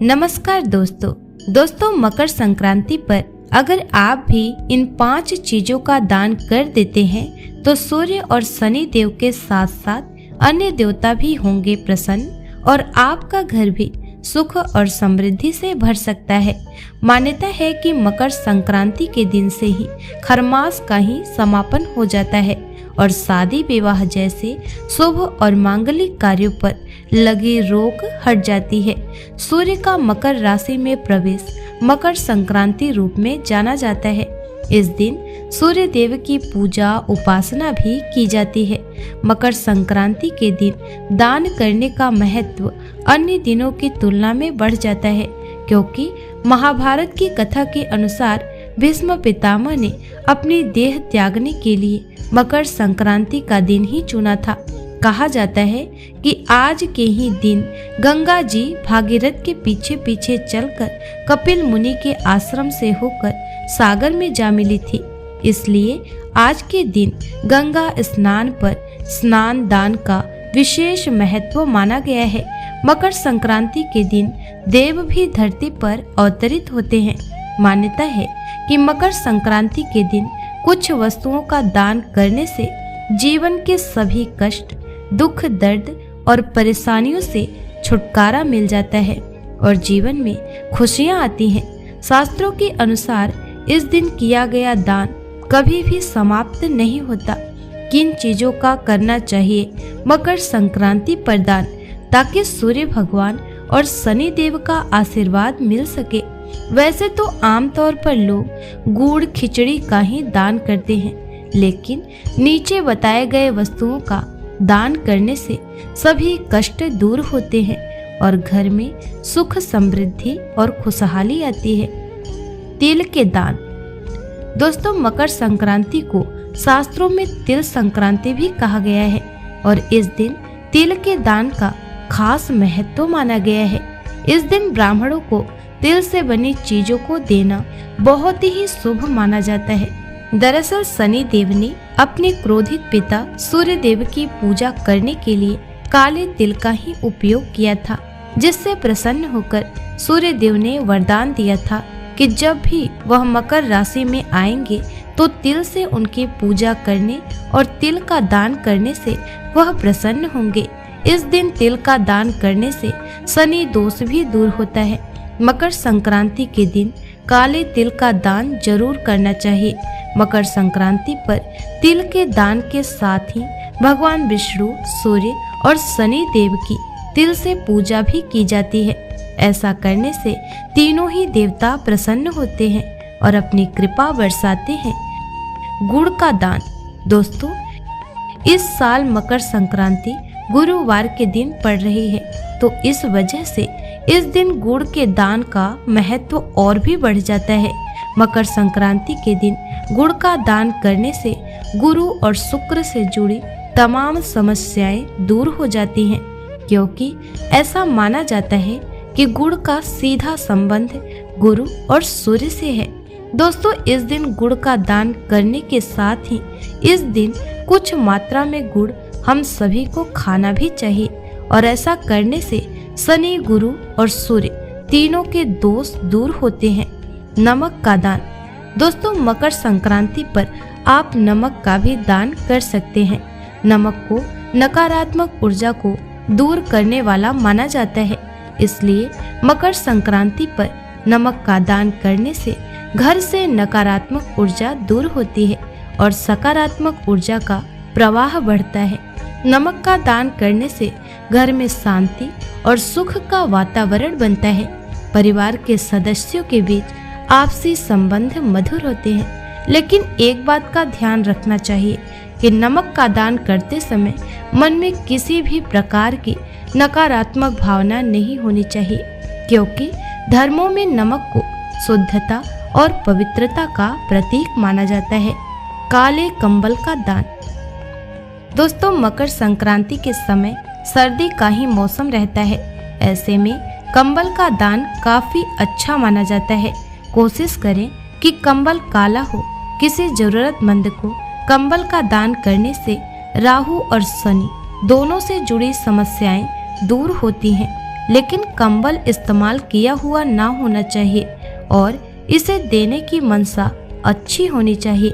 नमस्कार दोस्तों मकर संक्रांति पर अगर आप भी इन 5 चीजों का दान कर देते हैं तो सूर्य और शनि देव के साथ साथ अन्य देवता भी होंगे प्रसन्न और आपका घर भी सुख और समृद्धि से भर सकता है। मान्यता है कि मकर संक्रांति के दिन से ही खरमास का ही समापन हो जाता है और शादी विवाह जैसे शुभ और मांगलिक कार्यों पर लगी रोक हट जाती है। सूर्य का मकर राशि में प्रवेश मकर संक्रांति रूप में जाना जाता है। इस दिन सूर्य देव की पूजा उपासना भी की जाती है। मकर संक्रांति के दिन दान करने का महत्व अन्य दिनों की तुलना में बढ़ जाता है, क्योंकि महाभारत की कथा के अनुसार भीष्म पितामह ने अपनी देह त्यागने के लिए मकर संक्रांति का दिन ही चुना था। कहा जाता है कि आज के ही दिन गंगा जी भागीरथ के पीछे पीछे चलकर कपिल मुनि के आश्रम से होकर सागर में जा मिली थी। इसलिए आज के दिन गंगा स्नान पर स्नान दान का विशेष महत्व माना गया है। मकर संक्रांति के दिन देव भी धरती पर अवतरित होते हैं। मान्यता है कि मकर संक्रांति के दिन कुछ वस्तुओं का दान करने से जीवन के सभी कष्ट, दुख, दर्द और परेशानियों से छुटकारा मिल जाता है और जीवन में खुशियां आती हैं। शास्त्रों के अनुसार इस दिन किया गया दान कभी भी समाप्त नहीं होता। किन चीजों का करना चाहिए मकर संक्रांति पर दान, ताकि सूर्य भगवान और शनि देव का आशीर्वाद मिल सके। वैसे तो आमतौर पर लोग गुड़ खिचड़ी का ही दान करते हैं, लेकिन नीचे बताए गए वस्तुओं का दान करने से सभी कष्ट दूर होते हैं और घर में सुख, समृद्धि और खुशहाली आती है। तिल के दान। दोस्तों, मकर संक्रांति को शास्त्रों में तिल संक्रांति भी कहा गया है और इस दिन तिल के दान का खास महत्व माना गया है। इस दिन ब्राह्मणों को तिल से बनी चीजों को देना बहुत ही शुभ माना जाता है। दरअसल शनि देव ने अपने क्रोधित पिता सूर्य देव की पूजा करने के लिए काले तिल का ही उपयोग किया था, जिससे प्रसन्न होकर सूर्य देव ने वरदान दिया था कि जब भी वह मकर राशि में आएंगे तो तिल से उनकी पूजा करने और तिल का दान करने से वह प्रसन्न होंगे। इस दिन तिल का दान करने से शनि दोष भी दूर होता है। मकर संक्रांति के दिन काले तिल का दान जरूर करना चाहिए। मकर संक्रांति पर तिल के दान के साथ ही भगवान विष्णु, सूर्य और शनि देव की तिल से पूजा भी की जाती है। ऐसा करने से तीनों ही देवता प्रसन्न होते हैं और अपनी कृपा बरसाते हैं। गुड़ का दान। दोस्तों, इस साल मकर संक्रांति गुरुवार के दिन पड़ रही है, तो इस वजह से इस दिन गुड़ के दान का महत्व और भी बढ़ जाता है। मकर संक्रांति के दिन गुड़ का दान करने से गुरु और शुक्र से जुड़ी तमाम समस्याएं दूर हो जाती हैं, क्योंकि ऐसा माना जाता है कि गुड़ का सीधा संबंध गुरु और सूर्य से है। दोस्तों, इस दिन गुड़ का दान करने के साथ ही इस दिन कुछ मात्रा में गुड़ हम सभी को खाना भी चाहिए और ऐसा करने से शनि, गुरु और सूर्य तीनों के दोष दूर होते हैं। नमक का दान। दोस्तों, मकर संक्रांति पर आप नमक का भी दान कर सकते हैं। नमक को नकारात्मक ऊर्जा को दूर करने वाला माना जाता है, इसलिए मकर संक्रांति पर नमक का दान करने से घर से नकारात्मक ऊर्जा दूर होती है और सकारात्मक ऊर्जा का प्रवाह बढ़ता है। नमक का दान करने से घर में शांति और सुख का वातावरण बनता है। परिवार के सदस्यों के बीच आपसी संबंध मधुर होते हैं। लेकिन एक बात का ध्यान रखना चाहिए कि नमक का दान करते समय मन में किसी भी प्रकार की नकारात्मक भावना नहीं होनी चाहिए, क्योंकि धर्मों में नमक को शुद्धता और पवित्रता का प्रतीक माना जाता है। काले कंबल का दान। दोस्तों, मकर संक्रांति के समय सर्दी का ही मौसम रहता है। ऐसे में कंबल का दान काफी अच्छा माना जाता है। कोशिश करें कि कंबल काला हो। किसी जरूरतमंद को कंबल का दान करने से राहु और शनि दोनों से जुड़ी समस्याएं दूर होती हैं। लेकिन कंबल इस्तेमाल किया हुआ ना होना चाहिए और इसे देने की मंशा अच्छी होनी चाहिए।